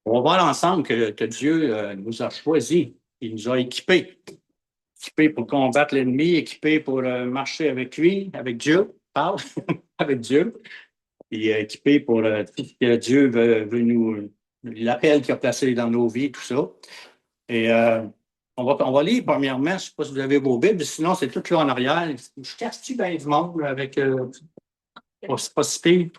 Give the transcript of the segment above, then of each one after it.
On va voir ensemble que Dieu nous a choisis, il nous a équipés. Équipés pour combattre l'ennemi, équipés pour marcher avec lui, avec Dieu, parle, avec Dieu, et équipés pour tout ce que Dieu veut l'appel qu'il a placé dans nos vies, tout ça. Et on va lire premièrement, je ne sais pas si vous avez vos Bibles, sinon c'est tout là en arrière. Je casse-tu bien du monde avec pas si pire?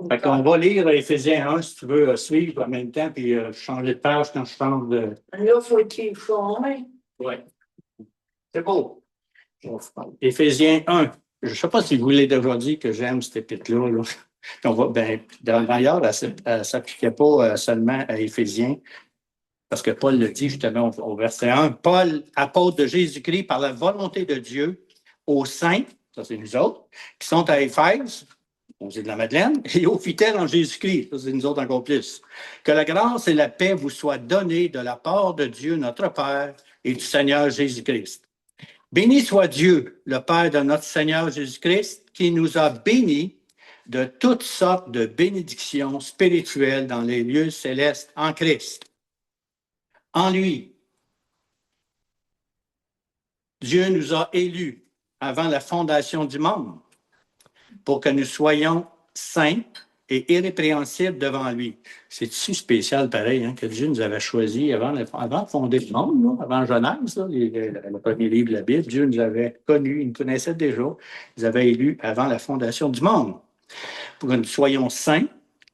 Fait qu'on va lire Éphésiens 1 si tu veux suivre en même temps, puis changer de page quand je change de. Là, faut qu'il faut. Oui. C'est beau. Éphésiens 1. Je ne sais pas si vous l'avez déjà dit que j'aime cette épître-là. Là. D'ailleurs, elle ne s'appliquait pas seulement à Éphésiens, parce que Paul le dit justement au verset 1. Paul, apôtre de Jésus-Christ, par la volonté de Dieu, aux saints, ça c'est nous autres, qui sont à Éphèse, on dit de la Madeleine, et aux fidèles en Jésus-Christ, ça c'est nous autres encore plus. Que la grâce et la paix vous soient données de la part de Dieu, notre Père, et du Seigneur Jésus-Christ. Béni soit Dieu, le Père de notre Seigneur Jésus-Christ, qui nous a bénis de toutes sortes de bénédictions spirituelles dans les lieux célestes en Christ. En lui, Dieu nous a élus avant la fondation du monde pour que nous soyons saints et irrépréhensibles devant lui. C'est-tu spécial pareil, hein, que Dieu nous avait choisis avant de fonder le monde, là, avant Genèse, là, le premier livre de la Bible. Dieu nous avait connus, il nous connaissait déjà. Il nous avait élus avant la fondation du monde pour que nous soyons saints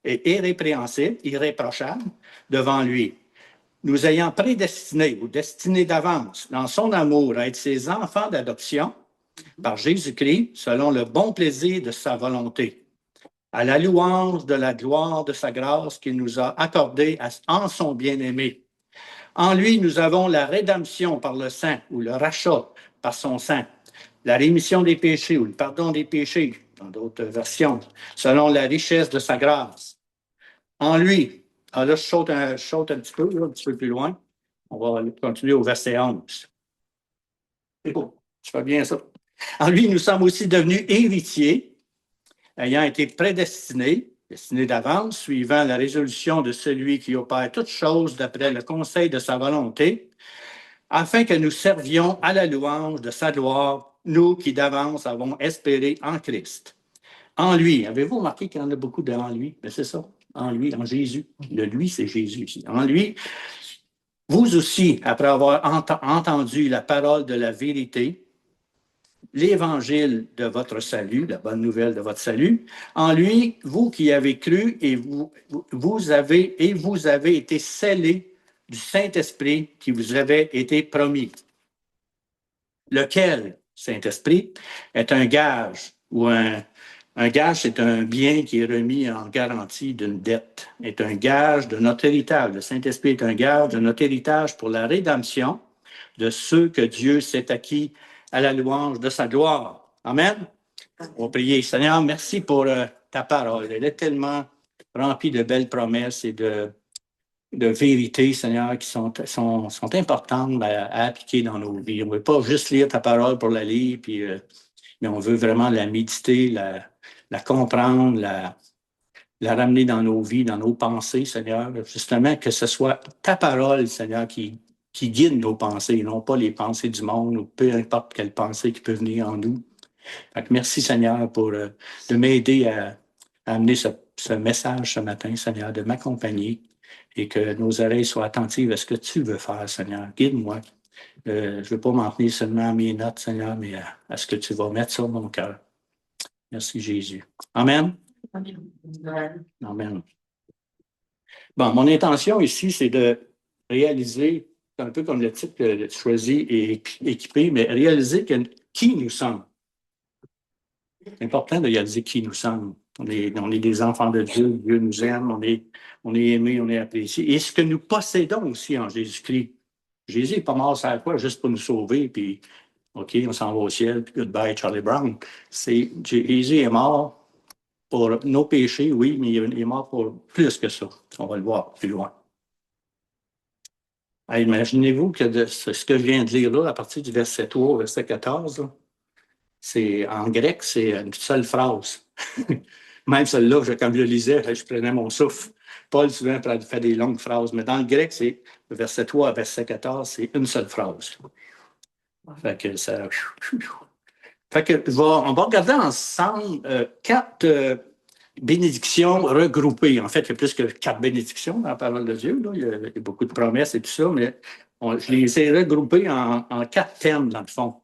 et irrépréhensibles, irréprochables devant lui. Nous ayant prédestinés ou destinés d'avance dans son amour à être ses enfants d'adoption par Jésus-Christ selon le bon plaisir de sa volonté, à la louange de la gloire de sa grâce qu'il nous a accordée en son bien-aimé. En lui, nous avons la rédemption par le sang ou le rachat par son sang, la rémission des péchés ou le pardon des péchés, dans d'autres versions, selon la richesse de sa grâce. En lui, là, je saute un petit peu, là, un petit peu plus loin. On va continuer au verset 11. C'est beau, je fais bien ça. En lui, nous sommes aussi devenus héritiers, ayant été destinés d'avance, suivant la résolution de celui qui opère toutes choses d'après le conseil de sa volonté, afin que nous servions à la louange de sa gloire, nous qui d'avance avons espéré en Christ. En lui, avez-vous remarqué qu'il y en a beaucoup de en lui? Ben c'est ça, en lui, en Jésus. Le lui, c'est Jésus ici. En lui, vous aussi, après avoir entendu la parole de la vérité, l'évangile de votre salut, la bonne nouvelle de votre salut, en lui, vous qui avez cru et vous avez été scellés du Saint-Esprit qui vous avait été promis. Lequel Saint-Esprit est un gage ou un gage, c'est un bien qui est remis en garantie d'une dette, est un gage de notre héritage. Le Saint-Esprit est un gage de notre héritage pour la rédemption de ceux que Dieu s'est acquis à la louange de sa gloire. Amen. On va prier. Seigneur, merci pour ta parole. Elle est tellement remplie de belles promesses et de vérités, Seigneur, qui sont importantes à appliquer dans nos vies. On ne veut pas juste lire ta parole pour la lire, puis, mais on veut vraiment la méditer, la comprendre, la ramener dans nos vies, dans nos pensées, Seigneur. Justement, que ce soit ta parole, Seigneur, qui guide nos pensées, non pas les pensées du monde ou peu importe quelle pensée qui peut venir en nous. Fait que merci, Seigneur, de m'aider à amener ce message ce matin, Seigneur, de m'accompagner et que nos oreilles soient attentives à ce que tu veux faire, Seigneur. Guide-moi. Je ne veux pas m'en tenir seulement à mes notes, Seigneur, mais à ce que tu vas mettre sur mon cœur. Merci, Jésus. Amen. Amen. Bon, mon intention ici, c'est de réaliser, un peu comme le titre choisi et équipé, mais réaliser qui nous sommes. C'est important de réaliser qui nous sommes. On est des enfants de Dieu, Dieu nous aime, on est aimé, on est apprécié. Et ce que nous possédons aussi en Jésus-Christ. Jésus n'est pas mort sur la croix juste pour nous sauver, puis OK, on s'en va au ciel, puis goodbye Charlie Brown. Jésus est mort pour nos péchés, oui, mais il est mort pour plus que ça. On va le voir plus loin. Alors, imaginez-vous que ce que je viens de lire là, à partir du verset 3 au verset 14, là, en grec, c'est une seule phrase. Même celle-là, quand je le lisais, je prenais mon souffle. Paul, souvent, fait des longues phrases, mais dans le grec, c'est verset 3 à verset 14, c'est une seule phrase. Fait que ça... Fait que on va regarder ensemble quatre bénédictions regroupées. En fait, il y a plus que quatre bénédictions dans la parole de Dieu. Là. Il y a beaucoup de promesses et tout ça, mais je les ai regroupées en quatre thèmes, dans le fond.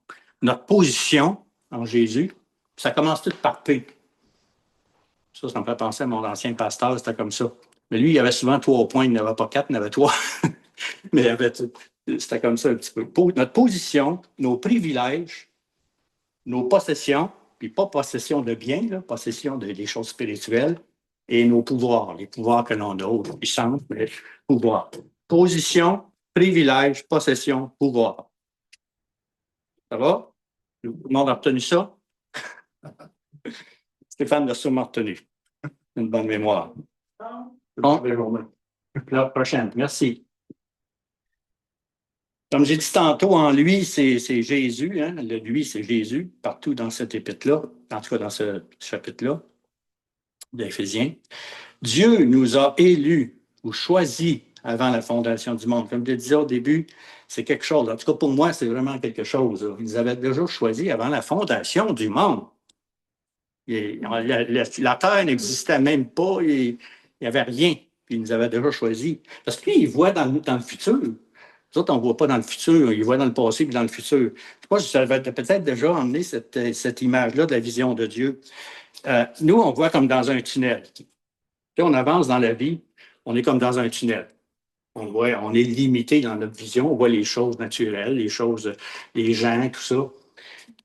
Notre position en Jésus, ça commence tout par P. Ça me fait penser à mon ancien pasteur, c'était comme ça. Mais lui, il avait souvent 3 points, il n'avait pas 4, il en avait 3. Mais c'était comme ça un petit peu. Notre position, nos privilèges, nos possessions, puis pas possession de biens, là, possession des choses spirituelles, et nos pouvoirs, les pouvoirs que l'on a, les chances, mais pouvoirs. Position, privilège, possession, pouvoir. Ça va? Tout le monde a retenu ça? Stéphane l'a sûrement retenu. Une bonne mémoire. Bon, la prochaine. Merci. Comme j'ai dit tantôt, en lui, c'est Jésus. Hein? Le lui, c'est Jésus, partout dans cet épître-là, en tout cas dans ce chapitre-là d'Éphésiens. Dieu nous a élus ou choisis avant la fondation du monde. Comme je le disais au début, c'est quelque chose. En tout cas, pour moi, c'est vraiment quelque chose. Là. Ils nous avaient déjà choisis avant la fondation du monde. La Terre n'existait même pas. Il n'y avait rien. Puis ils nous avaient déjà choisis. Parce que lui, il voit dans le futur. Nous autres, on ne voit pas dans le futur. Il voit dans le passé et dans le futur. Moi, j'avais peut-être déjà emmené cette image-là de la vision de Dieu. Nous, on voit comme dans un tunnel. Puis on avance dans la vie, on est comme dans un tunnel. On est limité dans notre vision. On voit les choses naturelles, les choses, les gens, tout ça.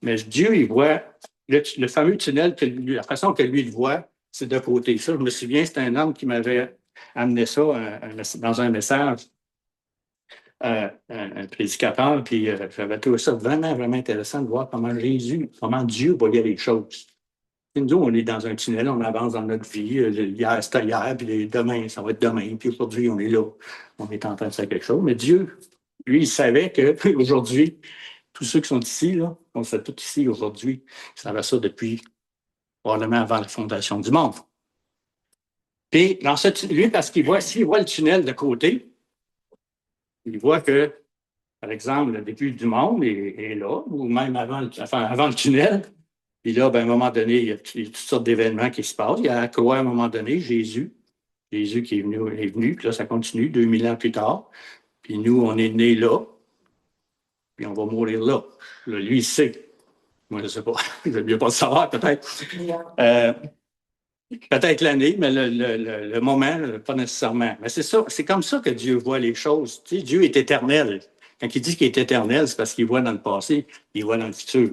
Mais Dieu, il voit le fameux tunnel, la façon que lui le voit, c'est de côté. Ça, je me souviens, c'était un homme qui m'avait amené ça dans un message, un prédicateur, puis j'avais trouvé ça vraiment, vraiment intéressant de voir comment Dieu voyait les choses. Et nous, on est dans un tunnel, on avance dans notre vie. Hier, c'était hier, puis demain, ça va être demain, puis aujourd'hui, on est là. On est en train de faire quelque chose. Mais Dieu, lui, il savait qu'aujourd'hui, tous ceux qui sont ici, là, on fait tout ici aujourd'hui, ils savaient ça depuis probablement avant la fondation du monde. Puis, lui, parce qu'il voit, s'il voit le tunnel de côté, il voit que, par exemple, le début du monde est là, ou même avant le tunnel. Puis là, ben, à un moment donné, il y a toutes sortes d'événements qui se passent. Il y a la croix, à un moment donné, Jésus qui est venu, puis là, ça continue 2000 ans plus tard. Puis nous, on est nés là, puis on va mourir là. Là, lui, il sait. Moi, je ne sais pas. Je ne veux pas le savoir, peut-être. Peut-être l'année, mais le moment, pas nécessairement. Mais c'est ça, c'est comme ça que Dieu voit les choses. Tu sais, Dieu est éternel. Quand il dit qu'il est éternel, c'est parce qu'il voit dans le passé, il voit dans le futur.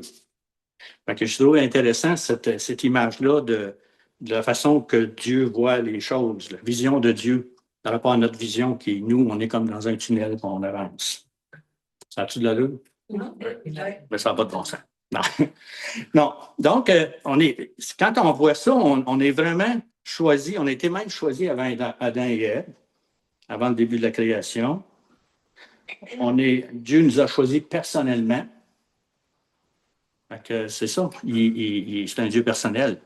Fait que je trouve intéressant cette image-là de la façon que Dieu voit les choses, la vision de Dieu par rapport à notre vision qui, nous, on est comme dans un tunnel qu'on avance. Ça a-tu de l'allure? Non. Mais ça n'a pas de bon sens. Non. Non. Donc, quand on voit ça, on est vraiment choisi, on a été même choisi avant Adam et Ève, avant le début de la création. Dieu nous a choisis personnellement. C'est ça. C'est un Dieu personnel.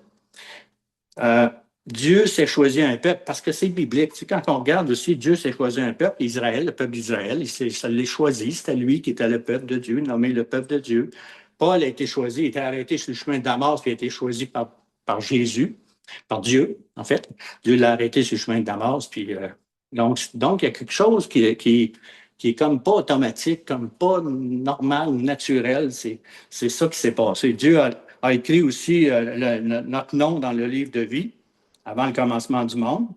Dieu s'est choisi un peuple parce que c'est biblique. Tu sais, quand on regarde aussi, Dieu s'est choisi un peuple, Israël, le peuple d'Israël, ça l'a choisi. C'était lui qui était le peuple de Dieu, nommé le peuple de Dieu. Paul a été choisi, il a été arrêté sur le chemin de Damas, puis a été choisi par Jésus, par Dieu, en fait. Dieu l'a arrêté sur le chemin de Damas. Puis, donc, il y a quelque chose qui est comme pas automatique, comme pas normal ou naturel. C'est ça qui s'est passé. Dieu a écrit aussi notre nom dans le livre de vie avant le commencement du monde.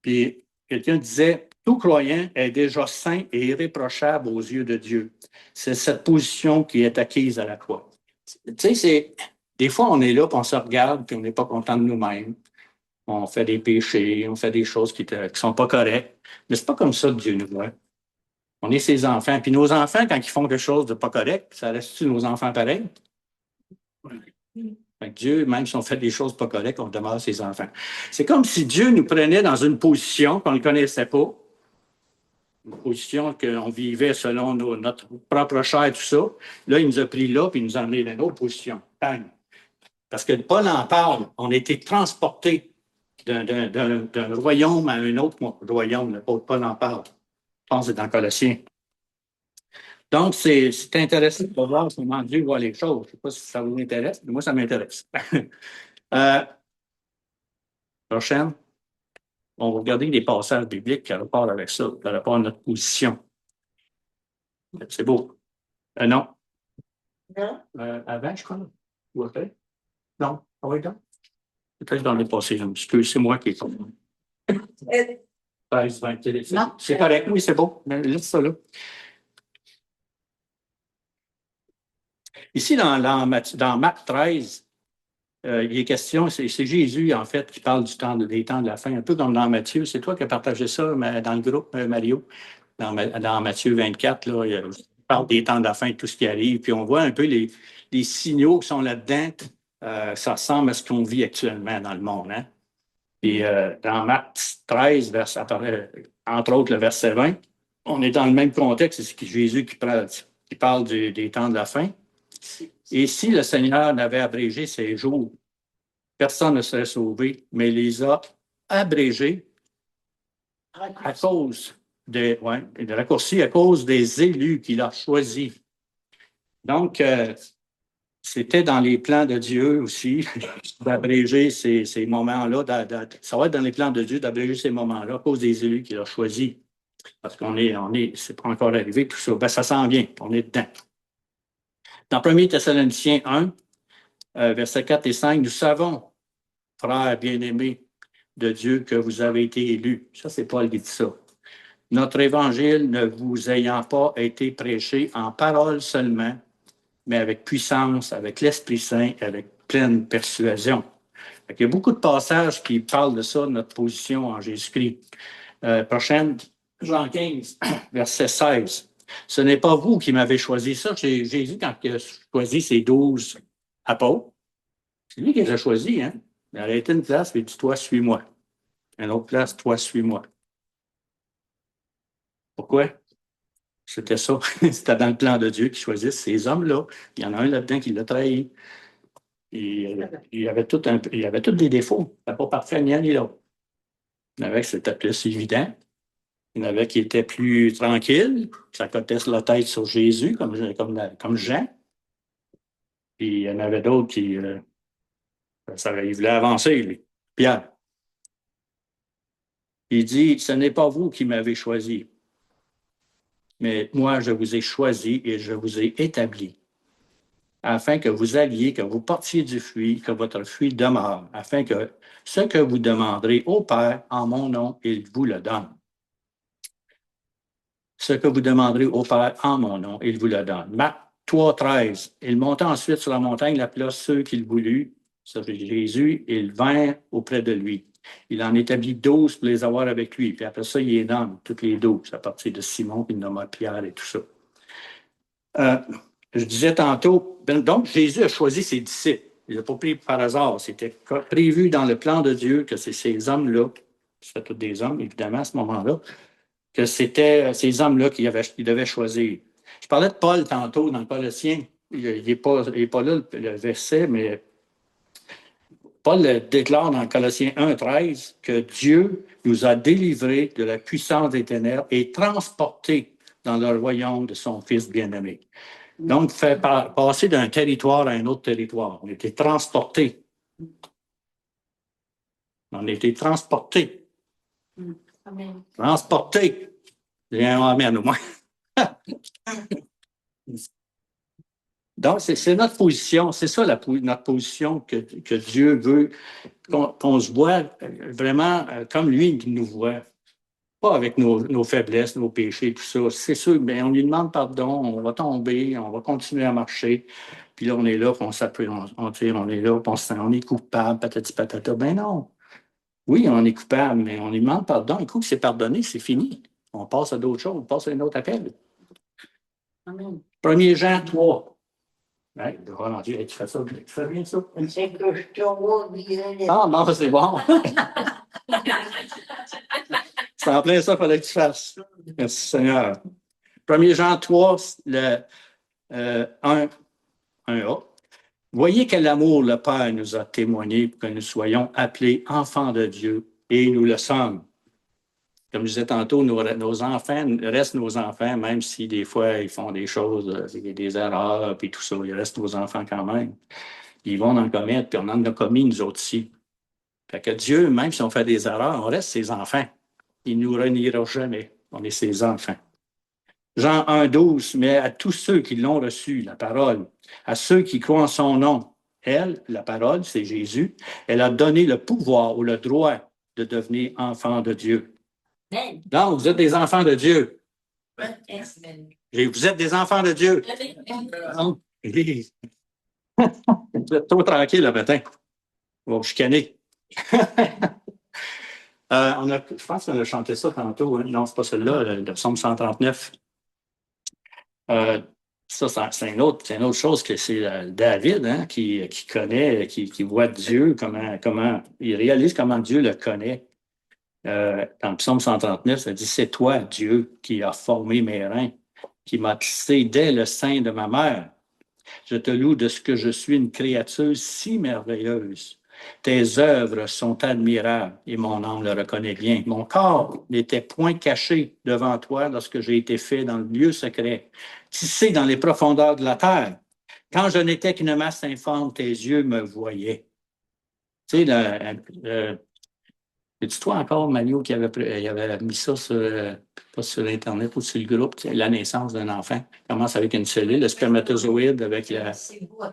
Puis quelqu'un disait, tout croyant est déjà saint et irréprochable aux yeux de Dieu. C'est cette position qui est acquise à la croix. Tu sais, des fois, on est là, puis on se regarde, puis on n'est pas content de nous-mêmes. On fait des péchés, on fait des choses qui sont pas correctes. Mais c'est pas comme ça que Dieu nous voit. On est ses enfants. Puis nos enfants, quand ils font quelque chose de pas correct, ça reste-tu nos enfants pareils? Fait que Dieu, même si on fait des choses pas correctes, on demeure ses enfants. C'est comme si Dieu nous prenait dans une position qu'on ne connaissait pas, une position qu'on vivait selon notre propre chair et tout ça. Là, il nous a pris là, puis il nous a emmené dans une autre position. Bang. Parce que Paul en parle, on a été transportés d'un royaume à un autre royaume. L'apôtre Paul en parle. Je pense que c'est dans Colossiens. Donc, c'est intéressant de voir comment Dieu voit les choses. Je ne sais pas si ça vous intéresse, mais moi, ça m'intéresse. Prochaine. On va regarder des passages bibliques qui rapport avec ça, par rapport à notre position. C'est beau. Non. Non. Avant, je crois. Ou après? Non. Ah oui, non. Peut-être dans le passé, c'est moi qui ai pas. 13, 20, non. C'est correct, oui, c'est beau. Laisse ça là. Ici, dans Marc 13, il est question, c'est Jésus, en fait, qui parle des temps de la fin, un peu comme dans Matthieu. C'est toi qui as partagé ça dans le groupe, Mario, dans Matthieu 24, là, il parle des temps de la fin et tout ce qui arrive. Puis on voit un peu les signaux qui sont là-dedans. Ça ressemble à ce qu'on vit actuellement dans le monde. Hein? Et dans Marc 13, entre autres le verset 20, on est dans le même contexte. C'est Jésus qui parle des temps de la fin. Et si le Seigneur n'avait abrégé ces jours, personne ne serait sauvé, mais il les a abrégés à cause de raccourcis, à cause des élus qu'il a choisis. Donc, c'était dans les plans de Dieu aussi d'abréger ces moments-là. Ça va être dans les plans de Dieu d'abréger ces moments-là à cause des élus qu'il a choisis. Parce c'est pas encore arrivé tout ça. Ben, ça s'en vient, on est dedans. Dans 1 Thessaloniciens 1, versets 4 et 5, nous savons, frères bien-aimés de Dieu, que vous avez été élus. Ça, c'est Paul qui dit ça. Notre évangile ne vous ayant pas été prêché en parole seulement, mais avec puissance, avec l'Esprit Saint, avec pleine persuasion. Il y a beaucoup de passages qui parlent de ça, de notre position en Jésus-Christ. Prochaine, Jean 15, verset 16. Ce n'est pas vous qui m'avez choisi ça. Jésus, quand il a choisi ses 12 apôtres, c'est lui qui les a choisis. Hein? Il a arrêté une place et il dit, toi, suis-moi. Une autre place, toi, suis-moi. Pourquoi? C'était ça. C'était dans le plan de Dieu qu'il choisisse ces hommes-là. Il y en a un là-dedans qui l'a trahi. Il y avait tous des défauts. Il n'était pas parfait ni un ni l'autre. Il y en avait qui c'était plus évident. Il y en avait qui étaient plus tranquilles, qui s'accotaient la tête sur Jésus, comme Jean. Puis il y en avait d'autres qui il voulait avancer, lui. Pierre. Il dit, ce n'est pas vous qui m'avez choisi, mais moi, je vous ai choisi et je vous ai établi, afin que vous alliez, que vous portiez du fruit, que votre fruit demeure, afin que ce que vous demanderez au Père en mon nom, il vous le donne. Ce que vous demanderez au Père en mon nom, il vous le donne. Marc 3, 13. Il monta ensuite sur la montagne, il appela ceux qu'il voulut, c'est Jésus, et ils vinrent auprès de lui. Il en établit 12 pour les avoir avec lui. Puis après ça, il les nomme, toutes les 12, à partir de Simon, puis il nomma Pierre et tout ça. Je disais tantôt, donc Jésus a choisi ses disciples. Il n'a pas pris par hasard. C'était prévu dans le plan de Dieu que c'est ces hommes-là, c'était tous des hommes, évidemment, à ce moment-là, que c'était ces hommes-là qu'il devait choisir. Je parlais de Paul tantôt dans le Colossiens. Il n'est pas là le verset, mais Paul déclare dans Colossiens 1, 13 que Dieu nous a délivrés de la puissance des ténèbres et transportés dans le royaume de son Fils bien-aimé. Donc, fait passer d'un territoire à un autre territoire. On a été transportés. On a été transportés. Amen. Transportés. Il y a un amen au moins. Donc, c'est notre position. C'est ça notre position que Dieu veut qu'on se voit vraiment comme lui nous voit. Pas avec nos faiblesses, nos péchés, tout ça. C'est sûr, mais on lui demande pardon, on va tomber, on va continuer à marcher. Puis là, on est là, puis on s'appuie, on est là, puis on est coupable, patati patata. Ben non. Oui, on est coupable, mais on lui demande pardon. Un coup que c'est pardonné, c'est fini. On passe à d'autres choses, on passe à un autre appel. Amen. 1 Jean 3. Ouais, oh Dieu, tu fais ça, tu fais bien ça. C'est que je te vois bien. Ah non, c'est bon. C'est en plein ça qu'il fallait que tu fasses. Merci Seigneur. 1 Jean 3, le 1a. Voyez quel amour le Père nous a témoigné pour que nous soyons appelés enfants de Dieu, et nous le sommes. Comme je disais tantôt, nos enfants restent nos enfants, même si des fois ils font des choses, des erreurs, puis tout ça, ils restent nos enfants quand même. Ils vont en commettre, puis on en a commis nous autres aussi. Fait que Dieu, même si on fait des erreurs, on reste ses enfants. Il ne nous reniera jamais. On est ses enfants. Jean 1,12, mais à tous ceux qui l'ont reçu, la parole, à ceux qui croient en son nom, elle, la parole, c'est Jésus, elle a donné le pouvoir ou le droit de devenir enfant de Dieu. Donc, vous êtes des enfants de Dieu. Vous êtes des enfants de Dieu. Donc, vous êtes trop tranquille le matin. On va vous chicaner. Je pense qu'on a chanté ça tantôt. Hein? Non, c'est pas celui-là, le psaume 139. Ça, c'est une autre chose que c'est David hein, qui connaît, qui voit Dieu, comment il réalise comment Dieu le connaît. Dans le psaume 139, ça dit « C'est toi, Dieu, qui as formé mes reins, qui m'as tissé dès le sein de ma mère. Je te loue de ce que je suis une créature si merveilleuse. Tes œuvres sont admirables et mon âme le reconnaît bien. Mon corps n'était point caché devant toi lorsque j'ai été fait dans le lieu secret, tissé dans les profondeurs de la terre. Quand je n'étais qu'une masse informe, tes yeux me voyaient. » Tu sais, c'est toi encore, Mario, qui avait mis ça pas sur Internet ou sur le groupe, la naissance d'un enfant. Commence avec une cellule, le spermatozoïde avec la. C'est beau, ça.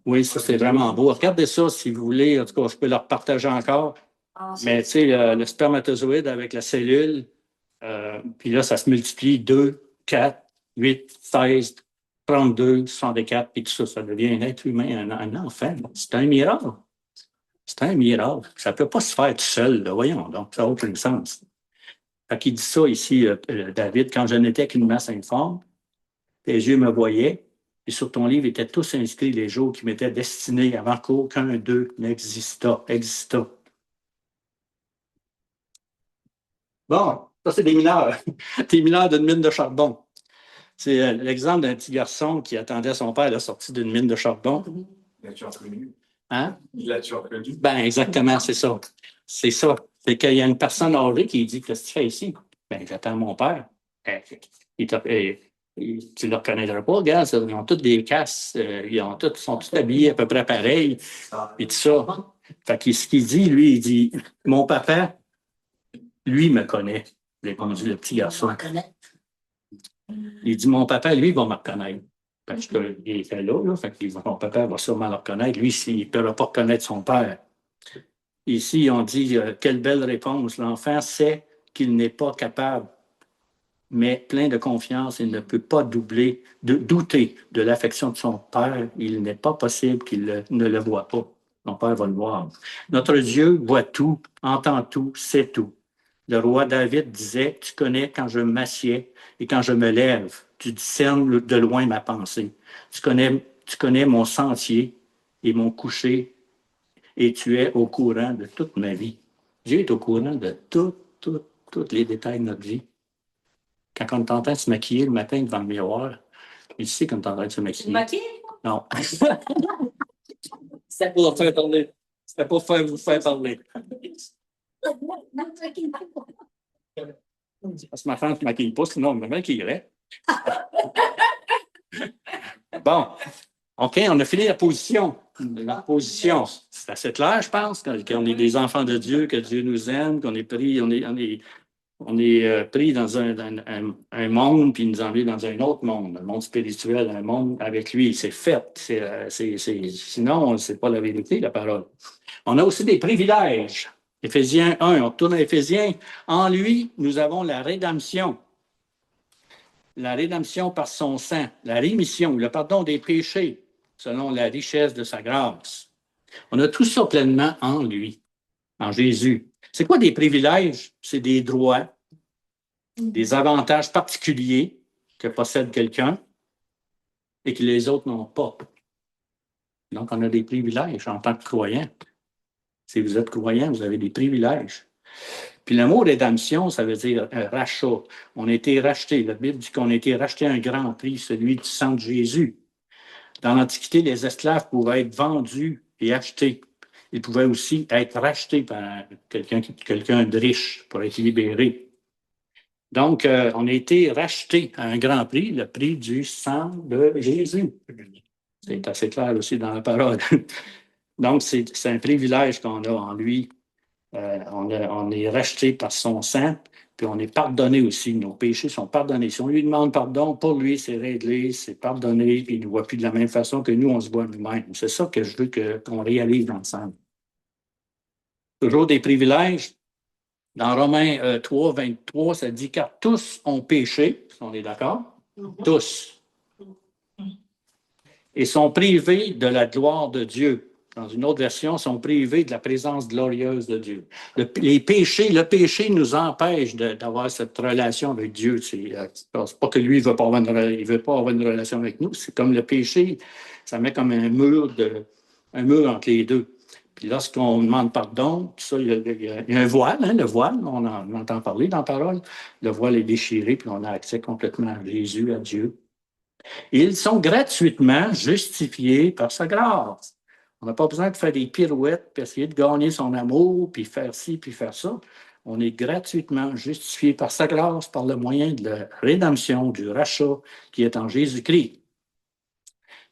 Oui, ça, c'est vraiment beau. Regardez ça si vous voulez. En tout cas, je peux le repartager encore. Mais tu sais, le spermatozoïde avec la cellule, puis là, ça se multiplie 2, 4, 8, 16, 32, 64, puis tout ça, ça devient un être humain, un enfant. C'est un miracle. C'est un miracle. Ça ne peut pas se faire tout seul, là. Voyons, donc ça n'a aucun sens. Fait qu'il dit ça ici, David, quand je n'étais qu'une masse informe, tes yeux me voyaient, et sur ton livre étaient tous inscrits les jours qui m'étaient destinés avant qu'aucun d'eux n'exista. Bon, ça c'est des mineurs. Des mineurs d'une mine de charbon. C'est l'exemple d'un petit garçon qui attendait son père à la sortie d'une mine de charbon. L'as-tu reconnu? Hein? L'as-tu reconnu? Ben, exactement, c'est ça. C'est ça. C'est qu'il y a une personne âgée qui dit: Qu'est-ce que tu fais ici? Ben, j'attends mon père. Tu ne le reconnaîtras pas, regarde, ils ont tous des casques, ils sont tous habillés à peu près pareil, et tout ça. Fait que ce qu'il dit, lui, il dit: Mon papa, lui, me connaît. Répondu le petit garçon. Il dit: Mon papa, lui, va me reconnaître. Parce qu'il était là, fait que mon papa va sûrement le reconnaître. Lui, il ne pourra pas reconnaître son père. Ici, on dit quelle belle réponse. L'enfant sait qu'il n'est pas capable, mais plein de confiance, il ne peut pas douter de l'affection de son père. Il n'est pas possible qu'il ne le voit pas. Son père va le voir. Notre Dieu voit tout, entend tout, sait tout. Le roi David disait: Tu connais quand je m'assieds et quand je me lève. Tu discernes de loin ma pensée. Tu connais mon sentier et mon coucher, et tu es au courant de toute ma vie. Dieu est au courant de tous les détails de notre vie. Quand on est en train de se maquiller le matin devant le miroir, il sait qu'on est en train de se maquiller. Maquille? Non. C'était pour vous faire parler. C'était pour vous faire parler. Parce que ma femme ne maquille pas, sinon elle me maquillerait. Bon. OK, on a fini la position. La position, c'est assez clair, je pense, qu'on est des enfants de Dieu, que Dieu nous aime, qu'on est pris, pris dans un monde, puis il nous envoie dans un autre monde, un monde spirituel, un monde avec lui. C'est fait. Sinon, c'est pas la vérité, la parole. On a aussi des privilèges. Éphésiens 1, on retourne à Éphésiens. En lui, nous avons la rédemption. La rédemption par son sang, la rémission, le pardon des péchés, selon la richesse de sa grâce. On a tout ça pleinement en lui, en Jésus. C'est quoi des privilèges? C'est des droits, des avantages particuliers que possède quelqu'un et que les autres n'ont pas. Donc, on a des privilèges en tant que croyant. Si vous êtes croyant, vous avez des privilèges. Puis le mot rédemption, ça veut dire rachat. On a été racheté. La Bible dit qu'on a été racheté à un grand prix, celui du sang de Jésus. Dans l'Antiquité, les esclaves pouvaient être vendus et achetés. Ils pouvaient aussi être rachetés par quelqu'un de riche pour être libéré. Donc, on a été rachetés à un grand prix, le prix du sang de Jésus. C'est assez clair aussi dans la parole. Donc, c'est un privilège qu'on a en lui. On est racheté par son sang, puis on est pardonné aussi. Nos péchés sont pardonnés. Si on lui demande pardon, pour lui, c'est réglé, c'est pardonné, puis il ne nous voit plus de la même façon que nous, on se voit nous-mêmes. C'est ça que je veux qu'on réalise ensemble. Toujours des privilèges. Dans Romains 3, 23, ça dit car tous ont péché, on est d'accord? Tous. Et sont privés de la gloire de Dieu. Dans une autre version, sont privés de la présence glorieuse de Dieu. Le péché nous empêche d'avoir cette relation avec Dieu. C'est pas que lui, il veut pas avoir une relation avec nous. C'est comme le péché, ça met comme un mur entre les deux. Puis lorsqu'on demande pardon, ça, il y a un voile, le voile, on entend parler dans la parole. Le voile est déchiré, puis on a accès complètement à Jésus, à Dieu. Ils sont gratuitement justifiés par sa grâce. On n'a pas besoin de faire des pirouettes, puis essayer de gagner son amour, puis faire ci, puis faire ça. On est gratuitement justifiés par sa grâce, par le moyen de la rédemption, du rachat qui est en Jésus-Christ.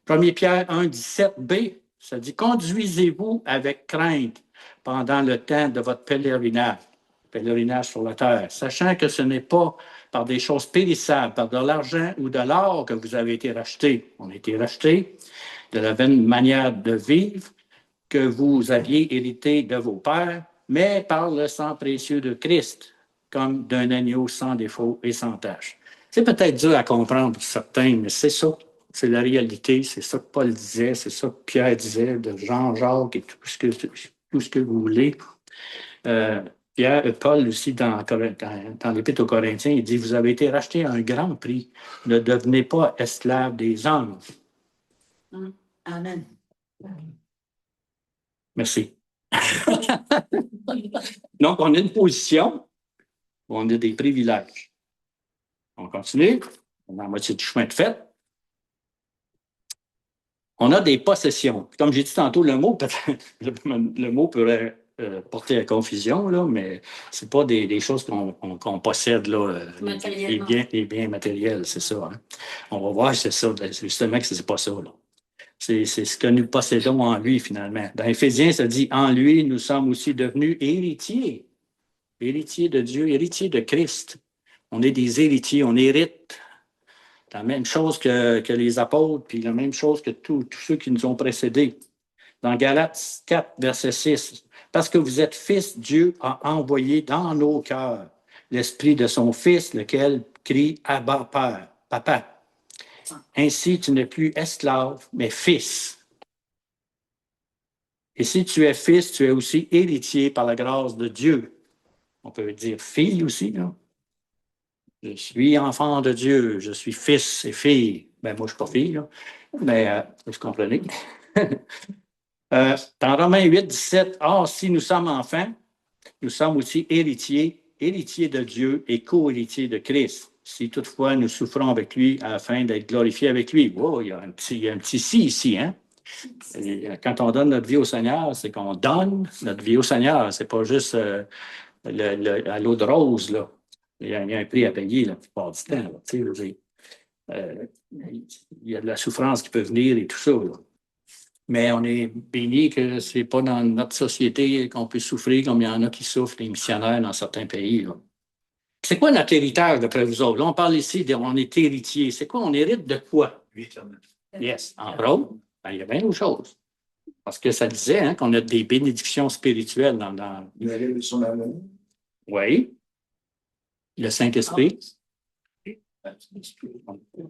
1 Pierre 1, 17b, ça dit « Conduisez-vous avec crainte pendant le temps de votre pèlerinage sur la terre, sachant que ce n'est pas par des choses périssables, par de l'argent ou de l'or que vous avez été rachetés. On a été rachetés de la vaine manière de vivre que vous aviez hérité de vos pères, mais par le sang précieux de Christ, comme d'un agneau sans défaut et sans tache. » C'est peut-être dur à comprendre pour certains, mais c'est ça. C'est la réalité, c'est ça que Paul disait, c'est ça que Pierre disait, de Jean-Jacques et tout ce que vous voulez. Paul aussi, dans l'Épître aux Corinthiens, il dit « Vous avez été rachetés à un grand prix. Ne devenez pas esclaves des hommes. » Amen. Merci. Donc, on a une position, on a des privilèges. On continue, on a la moitié du chemin de fait. On a des possessions. Comme j'ai dit tantôt, le mot pourrait porter à confusion, là, mais ce n'est pas des choses qu'on possède, là, les biens matériels, c'est ça. Hein. On va voir, c'est ça, justement que ce n'est pas ça. Là. C'est ce que nous possédons en lui, finalement. Dans Éphésiens, ça dit « En lui, nous sommes aussi devenus héritiers. » Héritiers de Dieu, héritiers de Christ. On est des héritiers, on hérite la même chose que les apôtres, puis la même chose que tous ceux qui nous ont précédés. Dans Galates 4, verset 6, « Parce que vous êtes fils, Dieu a envoyé dans nos cœurs l'esprit de son Fils, lequel crie « Abba, Père, Papa ». Ainsi, tu n'es plus esclave, mais fils. Et si tu es fils, tu es aussi héritier par la grâce de Dieu. On peut dire fille aussi, là. Je suis enfant de Dieu, je suis fils et fille. Ben, moi, je ne suis pas fille, là. Mais vous comprenez. Dans Romains 8, 17, « Or, si nous sommes enfants, nous sommes aussi héritiers de Dieu et co-héritiers de Christ. Si toutefois nous souffrons avec lui afin d'être glorifiés avec lui. » Wow, il y a un petit si ici, hein? Et quand on donne notre vie au Seigneur, c'est qu'on donne notre vie au Seigneur. C'est pas juste à l'eau de rose, là. Il y a un prix à payer la plupart du temps. Là, il y a de la souffrance qui peut venir et tout ça. Là. Mais on est béni que ce n'est pas dans notre société qu'on peut souffrir comme il y en a qui souffrent, les missionnaires dans certains pays. Là. C'est quoi notre héritage d'après vous autres? Là, on parle ici, on est héritier. C'est quoi? On hérite de quoi? Yes. Entre autres, ben, il y a bien d'autres choses. Parce que ça disait hein, qu'on a des bénédictions spirituelles dans... Oui. Le Saint-Esprit.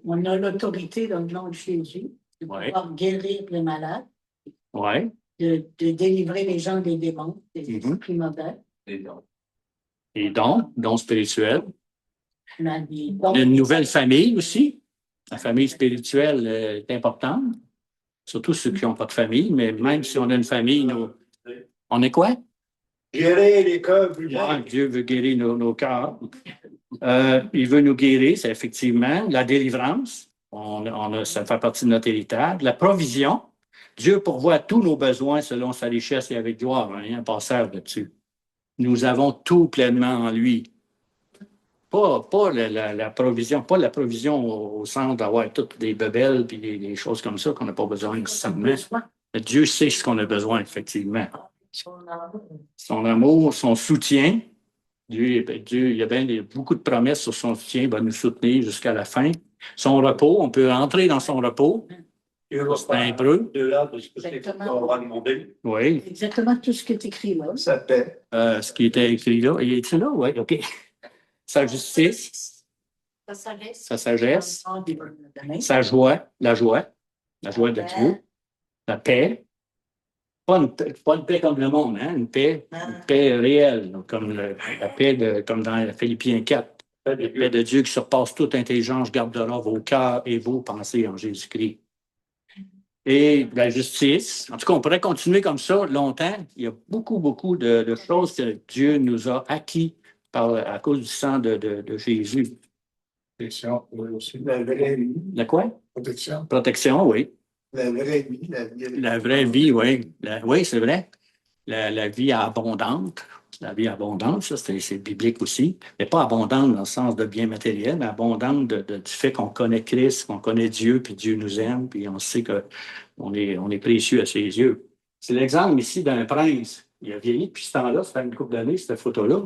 On a l'autorité dans le nom de Jésus de pouvoir guérir les malades, de délivrer les gens des démons, des esprits mauvais. Et dons spirituels. On a une nouvelle famille aussi. La famille spirituelle est importante. Surtout ceux qui n'ont pas de famille, mais même si on a une famille, on est quoi? Guérir les cœurs brûlants. Dieu veut guérir nos cœurs. Il veut nous guérir, c'est effectivement la délivrance. ça fait partie de notre héritage. La provision, Dieu pourvoit tous nos besoins selon sa richesse et avec gloire. Il y a un passage là-dessus. Nous avons tout pleinement en lui. Pas la provision, pas la provision au sens d'avoir toutes des bebelles et des choses comme ça qu'on n'a pas besoin nécessairement. Dieu sait ce qu'on a besoin, effectivement. Son amour, son soutien. Dieu, il y a beaucoup de promesses sur son soutien, il va nous soutenir jusqu'à la fin. Son repos, on peut entrer dans son repos. C'est un peu. Oui. Exactement tout ce qui est écrit là. Ça paie. Ce qui était écrit là. Il est là? Oui, OK. Sa justice. Sa sagesse. Sa joie. La joie de Dieu. La paix. Pas une paix comme le monde, hein? Une paix réelle, comme la paix comme dans Philippiens 4. La paix de Dieu qui surpasse toute intelligence gardera vos cœurs et vos pensées en Jésus-Christ. Et la justice. En tout cas, on pourrait continuer comme ça longtemps. Il y a beaucoup de choses que Dieu nous a acquis à cause du sang de Jésus. Protection, aussi. La vraie vie. La quoi? Protection. Protection, oui. La vraie vie. La vraie vie, oui. Oui, c'est vrai. La vie abondante. La vie abondante, ça, c'est biblique aussi. Mais pas abondante dans le sens de bien matériel, mais abondante du fait qu'on connaît Christ, qu'on connaît Dieu, puis Dieu nous aime, puis on sait qu'on est précieux à ses yeux. C'est l'exemple ici d'un prince. Il a vieilli depuis ce temps-là, ça fait une couple d'années, cette photo-là.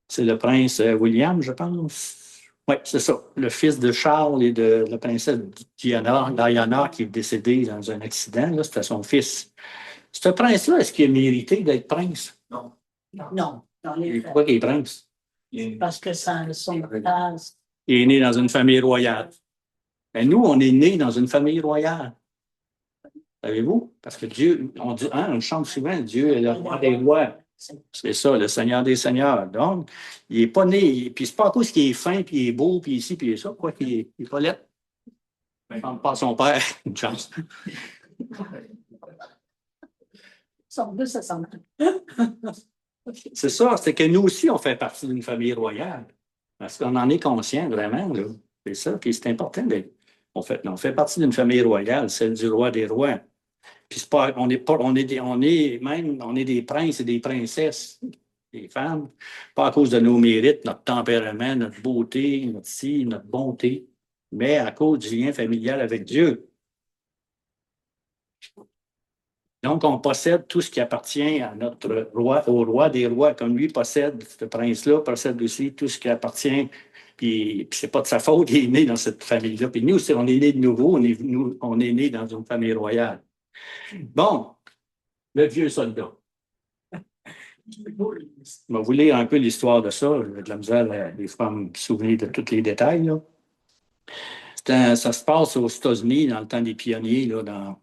C'est le prince William, je pense. Oui, c'est ça. Le fils de Charles et de la princesse Diana, qui est décédée dans un accident, là, c'était son fils. Ce prince-là, est-ce qu'il a mérité d'être prince? Non. Non. Pourquoi il est prince? Parce que ça son base. Il est né dans une famille royale. Mais nous, on est nés dans une famille royale. Savez-vous? Parce que Dieu, on chante souvent, Dieu est le roi des rois. C'est ça, le Seigneur des Seigneurs. Donc, il n'est pas né, puis c'est pas à cause qu'il est fin, puis il est beau, puis ici, puis ça, quoi qu'il est pas laid. Pas son père, une chance. C'est ça, c'est que nous aussi, on fait partie d'une famille royale. Parce qu'on en est conscient, vraiment. Là. C'est ça, puis c'est important. On fait partie d'une famille royale, celle du roi des rois. Puis c'est pas, on est des princes et des princesses, des femmes, pas à cause de nos mérites, notre tempérament, notre beauté, notre bonté, mais à cause du lien familial avec Dieu. Donc, on possède tout ce qui appartient à notre roi, au roi des rois, comme lui possède, ce prince-là possède aussi tout ce qui appartient. Puis c'est pas de sa faute, il est né dans cette famille-là. Puis nous, on est né de nouveau, on est né dans une famille royale. Bon, le vieux soldat. Je vais vous lire un peu l'histoire de ça. J'ai de la misère des fois à me souvenir de tous les détails. Là. Ça se passe aux États-Unis dans le temps des pionniers, là, dans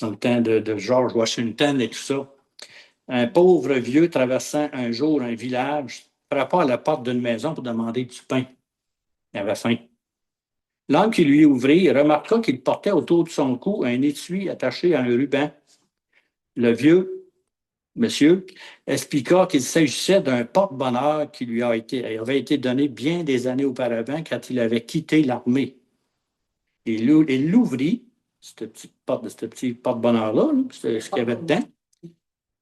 le temps de George Washington et tout ça. Un pauvre vieux traversant un jour un village frappa à la porte d'une maison pour demander du pain. Il avait faim. L'homme qui lui ouvrit remarqua qu'il portait autour de son cou un étui attaché à un ruban. Le vieux monsieur expliqua qu'il s'agissait d'un porte-bonheur qui lui avait été donné bien des années auparavant quand il avait quitté l'armée. Il l'ouvrit, ce petit porte-bonheur-là, ce qu'il y avait dedans.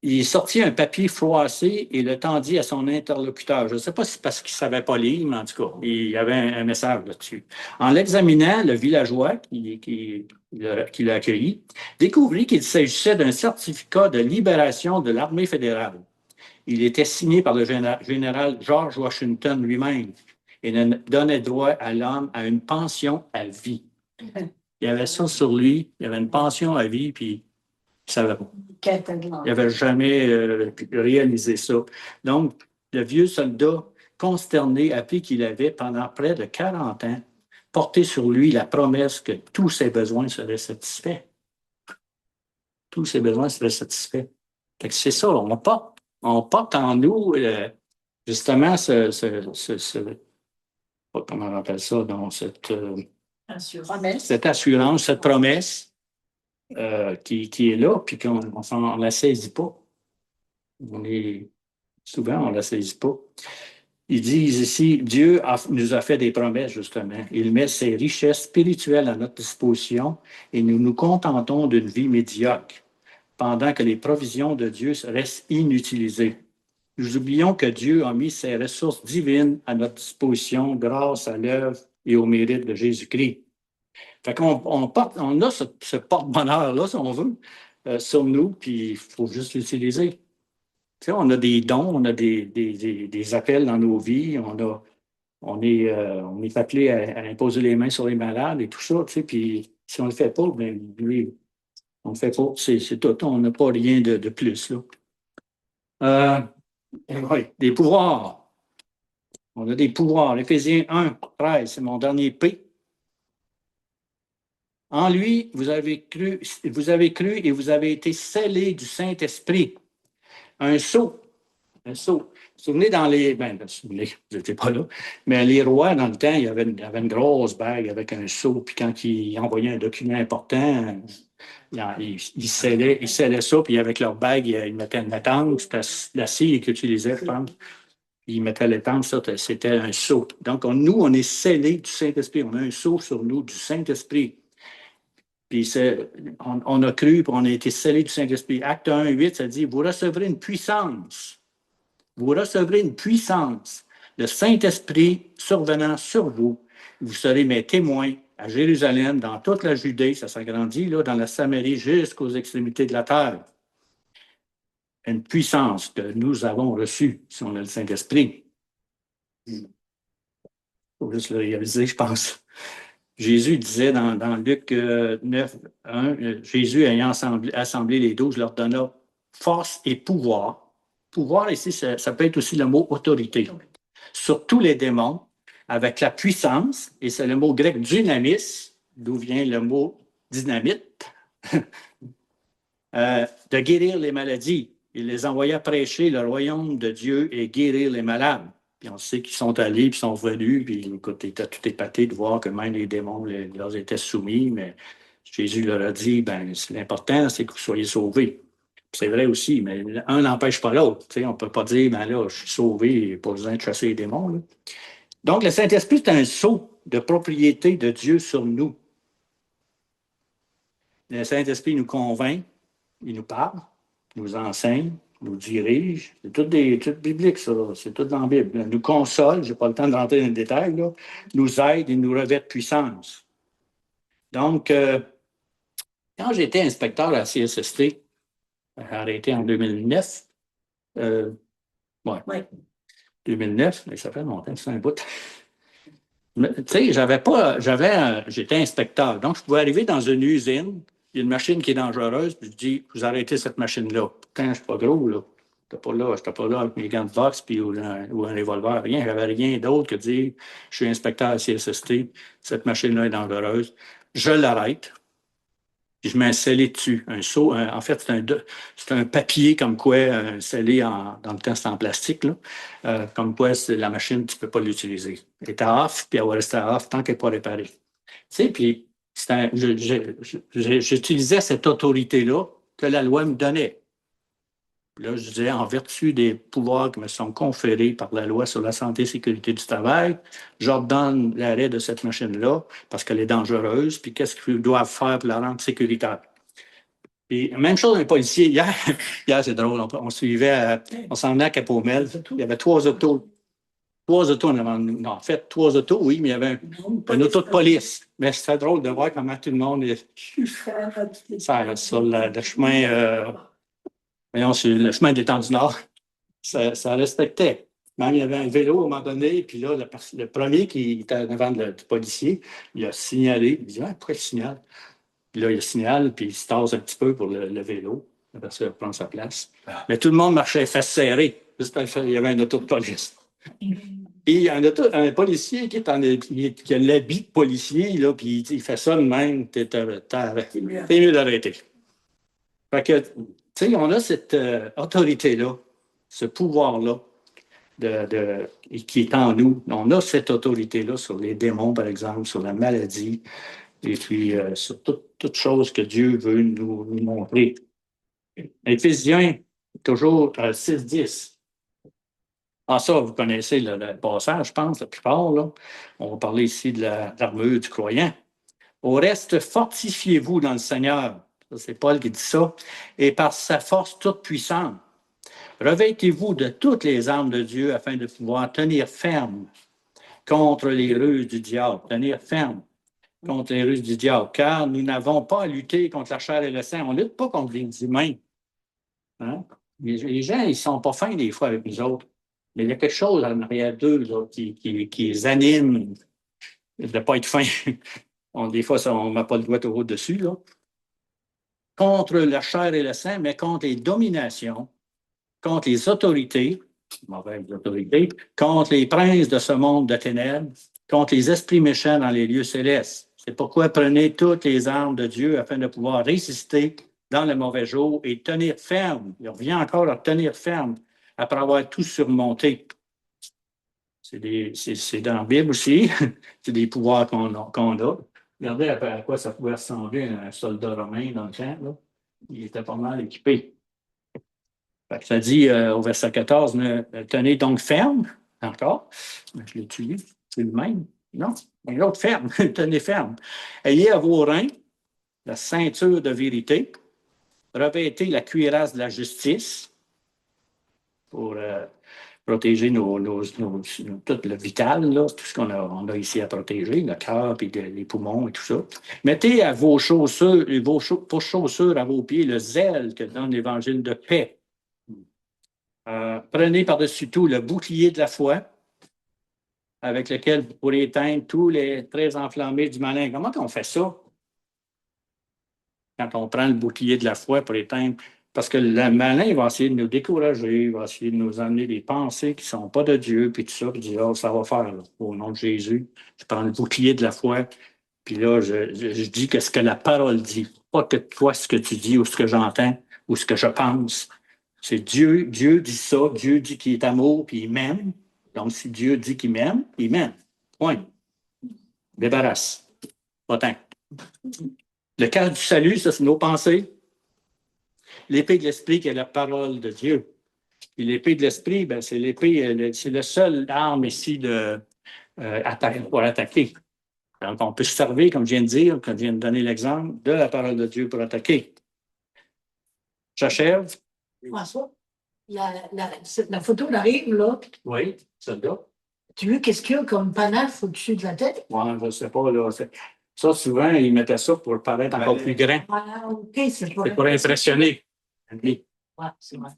Il sortit un papier froissé et le tendit à son interlocuteur. Je ne sais pas si c'est parce qu'il ne savait pas lire, mais en tout cas, il y avait un message là-dessus. En l'examinant, le villageois qui l'a accueilli découvrit qu'il s'agissait d'un certificat de libération de l'armée fédérale. Il était signé par le général George Washington lui-même et donnait droit à l'homme à une pension à vie. Il y avait ça sur lui, il y avait une pension à vie, puis il ne savait pas. Il n'avait jamais réalisé ça. Donc, le vieux soldat, consterné, apprit qu'il avait, pendant près de 40 ans, porté sur lui la promesse que tous ses besoins seraient satisfaits. Tous ses besoins seraient satisfaits. C'est ça, on porte en nous, justement, comment on appelle ça, donc, cette assurance, cette promesse. Qui est là, puis qu'on ne la saisit pas. Souvent, on ne la saisit pas. Ils disent ici, nous a fait des promesses, justement. Il met ses richesses spirituelles à notre disposition et nous nous contentons d'une vie médiocre, pendant que les provisions de Dieu restent inutilisées. Nous oublions que Dieu a mis ses ressources divines à notre disposition grâce à l'œuvre et au mérite de Jésus-Christ. Fait qu'on on a ce porte-bonheur-là, si on veut, sur nous, puis il faut juste l'utiliser. Tu sais, on a des dons, on a des appels dans nos vies, on est appelé à imposer les mains sur les malades et tout ça, tu sais, puis si on ne le fait pas, bien, lui, on ne le fait pas, c'est tout, on n'a pas rien de plus, là. Oui, des pouvoirs. On a des pouvoirs. Éphésiens 1, 13, c'est mon dernier P. En lui, vous avez cru et vous avez été scellés du Saint-Esprit. Un sceau. Un sceau. Vous vous souvenez dans les. Ben, vous n'étiez pas là, mais les rois, dans le temps, il y avait une grosse bague avec un sceau, puis quand ils envoyaient un document important, ils scellaient ça, puis avec leur bague, ils mettaient une étanche, c'était la scie qu'ils utilisaient, je pense. Ils mettaient l'étanche, ça, c'était un sceau. Donc, nous, on est scellés du Saint-Esprit. On a un sceau sur nous du Saint-Esprit. Puis on a cru, puis on a été scellés du Saint-Esprit. Acte 1, 8, ça dit, vous recevrez une puissance. Vous recevrez une puissance. Le Saint-Esprit survenant sur vous. Vous serez mes témoins à Jérusalem, dans toute la Judée, ça s'agrandit, là, dans la Samarie, jusqu'aux extrémités de la terre. Une puissance que nous avons reçue, si on a le Saint-Esprit. Il faut juste le réaliser, je pense. Jésus disait dans Luc 9, 1, Jésus ayant assemblé les 12, leur donna force et pouvoir. Pouvoir, ici, ça peut être aussi le mot autorité. Sur tous les démons, avec la puissance, et c'est le mot grec dynamis, d'où vient le mot dynamite, de guérir les maladies. Il les envoya prêcher le royaume de Dieu et guérir les malades. Puis on sait qu'ils sont allés, puis sont venus, puis écoute, ils étaient tout épatés de voir que même les démons leur étaient soumis, mais Jésus leur a dit, ben l'important, c'est que vous soyez sauvés. C'est vrai aussi, mais un n'empêche pas l'autre. On ne peut pas dire, ben là, je suis sauvé, pas besoin de chasser les démons. Là. Donc, le Saint-Esprit, c'est un sceau de propriété de Dieu sur nous. Le Saint-Esprit nous convainc, il nous parle, nous enseigne, nous dirige. C'est tout biblique, ça. C'est tout dans la Bible. Il nous console, je n'ai pas le temps de rentrer dans le détail, là. Nous aide et nous revêt de puissance. Donc, quand j'étais inspecteur à la CSST, j'ai arrêté en 2009. Ouais. 2009, mais ça fait longtemps, c'est un bout. Tu sais, j'étais inspecteur. Donc, je pouvais arriver dans une usine, il y a une machine qui est dangereuse, puis je dis, vous arrêtez cette machine-là. Quand je ne suis pas gros, là. Je n'étais pas là avec mes gants de boxe puis, ou un revolver, rien. J'avais rien d'autre que de dire, je suis inspecteur à CSST, cette machine-là est dangereuse. Je l'arrête. Puis je mets un scellé dessus, un seau. En fait, c'est un papier comme quoi, un scellé dans le temps, c'est en plastique, là, comme quoi la machine, tu ne peux pas l'utiliser. Elle est à off, puis elle va rester à off tant qu'elle n'est pas réparée. Tu sais, puis j'utilisais cette autorité-là que la loi me donnait. Puis là, je disais, en vertu des pouvoirs qui me sont conférés par la loi sur la santé et sécurité du travail, j'ordonne l'arrêt de cette machine-là parce qu'elle est dangereuse, puis qu'est-ce qu'ils doivent faire pour la rendre sécuritaire. Puis, même chose un policier. Hier c'est drôle, on s'en venait à Cap-au-Mel, il y avait 3 autos. 3 autos en avant de nous. Non, en fait, 3 autos, oui, mais il y avait un auto de police. Mais c'était drôle de voir comment tout le monde est sur le chemin... Voyons, sur le chemin des temps du Nord, ça respectait. Même il y avait un vélo à un moment donné, puis là, le premier qui était devant du policier, il a signalé. Il dit, pourquoi il signale? Puis là, il signale, puis il se tasse un petit peu pour le vélo. Après ça, il prend sa place. Mais tout le monde marchait fesses serrées, juste parce qu'il y avait un auto de police. Et un policier qui a l'habit de policier, là, puis il fait ça de même, t'es mieux d'arrêter. Fait que, tu sais, on a cette autorité-là, ce pouvoir-là qui est en nous. On a cette autorité-là sur les démons, par exemple, sur la maladie, et puis sur toute chose que Dieu veut nous montrer. Éphésiens, toujours 6-10. Ah, ça, vous connaissez le passage, je pense, la plupart, là. On va parler ici de l'armure du croyant. Au reste, fortifiez-vous dans le Seigneur. Ça, c'est Paul qui dit ça. Et par sa force toute puissante. Revêtez-vous de toutes les armes de Dieu afin de pouvoir tenir ferme contre les ruses du diable. Tenir ferme contre les ruses du diable. Car nous n'avons pas à lutter contre la chair et le sang. On ne lutte pas contre les humains. Hein? Les gens, ils ne sont pas fins des fois avec nous autres. Mais il y a quelque chose en arrière d'eux là, qui les anime de ne pas être fins. Des fois, on ne met pas le doigt au-dessus. Là. Contre la chair et le sang, mais contre les dominations, contre les autorités, mauvaises autorités, contre les princes de ce monde de ténèbres, contre les esprits méchants dans les lieux célestes. C'est pourquoi prenez toutes les armes de Dieu afin de pouvoir résister dans le mauvais jour et tenir ferme. Il revient encore à tenir ferme après avoir tout surmonté. C'est dans la Bible aussi. C'est des pouvoirs qu'on a. Regardez à quoi ça pouvait ressembler un soldat romain dans le temps. Là. Il était pas mal équipé. Ça dit au verset 14, tenez donc ferme, encore, je l'ai tué, c'est le même, non, mais l'autre ferme, tenez ferme. Ayez à vos reins la ceinture de vérité, revêtez la cuirasse de la justice pour protéger tout le vital, là, tout ce qu'on a ici à protéger, le cœur, puis les poumons et tout ça. Mettez à vos chaussures, pour chaussures à vos pieds, le zèle que donne l'évangile de paix. Prenez par-dessus tout le bouclier de la foi avec lequel vous pourrez éteindre tous les traits enflammés du malin. Comment on fait ça? Quand on prend le bouclier de la foi pour éteindre. Parce que le malin va essayer de nous décourager, il va essayer de nous amener des pensées qui ne sont pas de Dieu, puis tout ça, puis dire, oh, ça va faire, là, au nom de Jésus. Je prends le bouclier de la foi, puis là, je dis que ce que la parole dit, pas que toi, ce que tu dis, ou ce que j'entends, ou ce que je pense. C'est Dieu dit ça, Dieu dit qu'il est amour, puis il m'aime. Donc, si Dieu dit qu'il m'aime, il m'aime. Point. Débarrasse. Pas tant. Le cœur du salut, ça, c'est nos pensées. L'épée de l'esprit, qui est la parole de Dieu. Et l'épée de l'esprit, ben, c'est l'épée, c'est le seul arme ici pour attaquer. Donc, on peut se servir, comme je viens de dire, comme je viens de donner l'exemple, de la parole de Dieu pour attaquer. J'achève. François, la photo arrive, là. Oui, celle-là. Tu vois qu'est-ce qu'il y a comme panache au-dessus de la tête? Oui, je ne sais pas. Là, ça, souvent, ils mettaient ça pour paraître encore plus grand. Ah, OK, c'est pour impressionner. Oui, c'est vrai.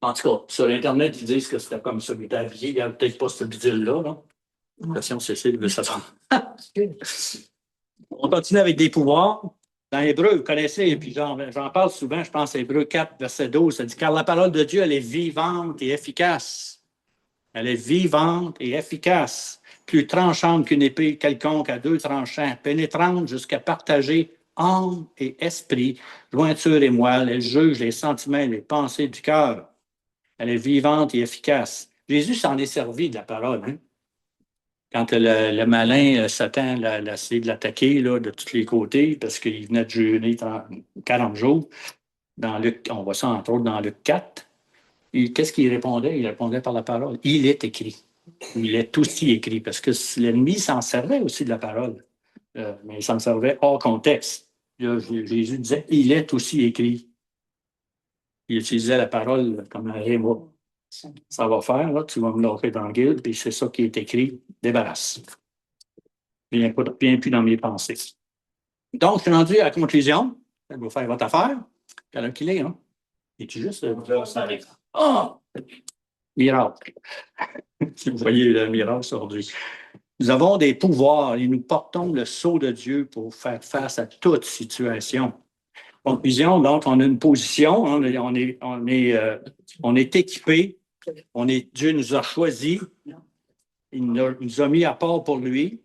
En tout cas, sur Internet, ils disent que c'était comme ça. Il était habillé. Il n'y avait peut-être pas ce bidule-là. Là. L'impression, Cécile veut s'attendre. On continue avec des pouvoirs. Dans Hébreu, vous connaissez, et puis j'en parle souvent, je pense à Hébreu 4, verset 12, ça dit « Car la parole de Dieu, elle est vivante et efficace. Elle est vivante et efficace, plus tranchante qu'une épée quelconque à 2 tranchants, pénétrante jusqu'à partager âme et esprit, jointure et moelle. Elle juge les sentiments et les pensées du cœur. Elle est vivante et efficace. » Jésus s'en est servi de la parole, hein? Quand le malin, Satan, a essayé de l'attaquer là, de tous les côtés, parce qu'il venait de jeûner 40 jours, on voit ça entre autres dans Luc 4. Qu'est-ce qu'il répondait? Il répondait par la parole. Il est écrit. Il est aussi écrit, parce que l'ennemi s'en servait aussi de la parole, mais il s'en servait hors contexte. Là, Jésus disait, il est aussi écrit. Il utilisait la parole comme un réma. Ça va faire, là, tu vas me lâcher dans le guide, puis c'est ça qui est écrit, débarrasse. Viens plus dans mes pensées. Donc, je suis rendu à la conclusion. Je vais faire votre affaire. Quelle heure qu'il est, hein? Es-tu juste... Oh! Miracle. Si vous voyez le miracle aujourd'hui. Nous avons des pouvoirs et nous portons le sceau de Dieu pour faire face à toute situation. Conclusion, donc, on a une position, hein, on est équipé, Dieu nous a choisis, il nous a mis à part pour lui.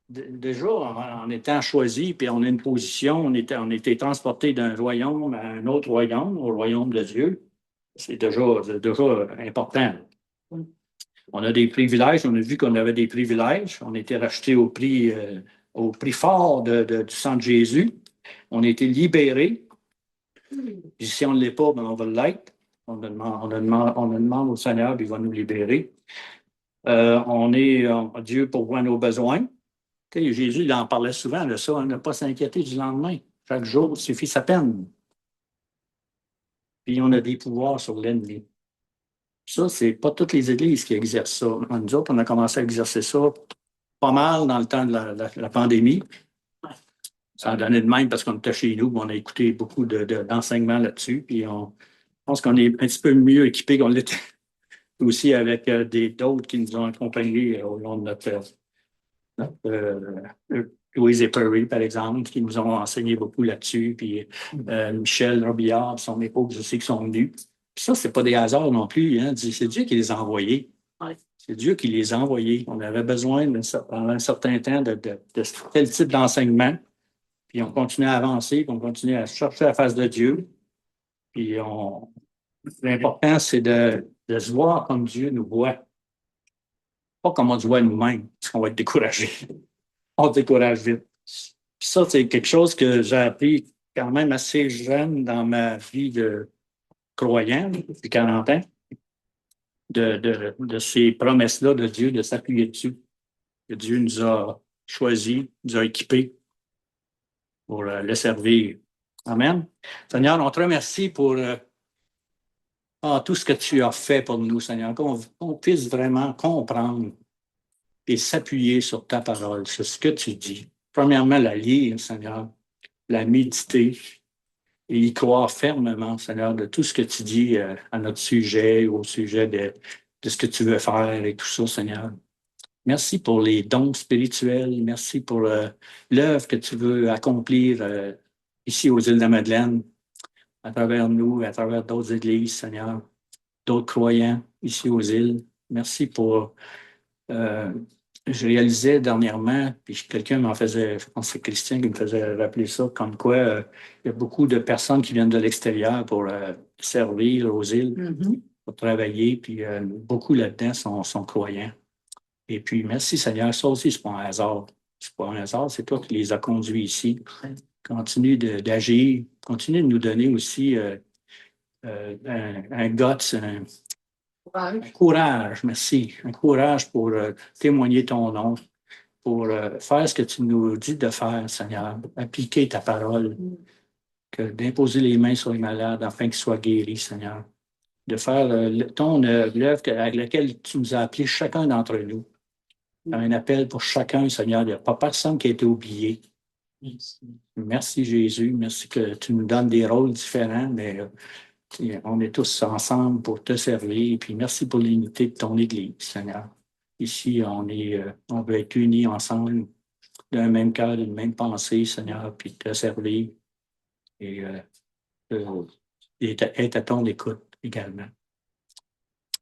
Déjà, en étant choisis, puis on a une position, on était transporté d'un royaume à un autre royaume, au royaume de Dieu. C'est déjà important. On a des privilèges, on a vu qu'on avait des privilèges. On a été rachetés au prix fort du sang de Jésus. On a été libérés. Puis si on ne l'est pas, ben on va l'être. On demande au Seigneur, puis il va nous libérer. Dieu pourvoit nos besoins. Tu sais, Jésus, il en parlait souvent de ça, hein, ne pas s'inquiéter du lendemain. Chaque jour suffit sa peine. Puis on a des pouvoirs sur l'ennemi. Ça, c'est pas toutes les églises qui exercent ça. Nous autres, on a commencé à exercer ça pas mal dans le temps de la pandémie. Ça a donné de même parce qu'on était chez nous, on a écouté beaucoup d'enseignements là-dessus. Puis je pense qu'on est un petit peu mieux équipés qu'on l'était aussi avec d'autres qui nous ont accompagnés au long de notre Louise et Perry, par exemple, qui nous ont enseigné beaucoup là-dessus. Puis Michel Robillard, son épouse aussi, qui sont venus. Puis ça, c'est pas des hasards non plus. Hein. C'est Dieu qui les a envoyés. Ouais. C'est Dieu qui les a envoyés. On avait besoin, pendant un certain temps, de tel type d'enseignement. Puis on continue à avancer, puis on continue à chercher la face de Dieu. Puis l'important, c'est de se voir comme Dieu nous voit. Pas comme on se voit nous-mêmes, parce qu'on va être découragé. On se décourage vite. Puis ça, c'est quelque chose que j'ai appris quand même assez jeune dans ma vie de croyant, depuis 40 ans, de ces promesses-là de Dieu, de s'appuyer dessus. Que Dieu nous a choisis, nous a équipés pour le servir. Amen. Seigneur, on te remercie pour tout ce que tu as fait pour nous, Seigneur, qu'on puisse vraiment comprendre et s'appuyer sur ta parole, sur ce que tu dis. Premièrement, la lire, Seigneur, la méditer et y croire fermement, Seigneur, de tout ce que tu dis à notre sujet, au sujet de ce que tu veux faire et tout ça, Seigneur. Merci pour les dons spirituels. Merci pour l'œuvre que tu veux accomplir ici aux îles de la Madeleine, à travers nous, à travers d'autres églises, Seigneur, d'autres croyants ici aux îles. Merci pour... je réalisais dernièrement, puis quelqu'un m'en faisait, je pense que c'est Christian qui me faisait rappeler ça, comme quoi il y a beaucoup de personnes qui viennent de l'extérieur pour servir aux îles, pour travailler, puis beaucoup là-dedans sont croyants. Et puis, merci Seigneur, ça aussi, c'est pas un hasard. C'est pas un hasard, c'est toi qui les as conduits ici. Continue d'agir, continue de nous donner aussi un guts, un courage, merci, un courage pour témoigner ton nom, pour faire ce que tu nous dis de faire, Seigneur, appliquer ta parole, d'imposer les mains sur les malades afin qu'ils soient guéris, Seigneur, de faire l'œuvre avec laquelle tu nous as appelés chacun d'entre nous. Un appel pour chacun, Seigneur. Il n'y a pas personne qui a été oublié. Merci, Jésus. Merci que tu nous donnes des rôles différents, mais on est tous ensemble pour te servir. Puis merci pour l'unité de ton Église, Seigneur. Ici, on veut être unis ensemble d'un même cœur, d'une même pensée, Seigneur, puis te servir et être à ton écoute également.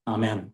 Amen.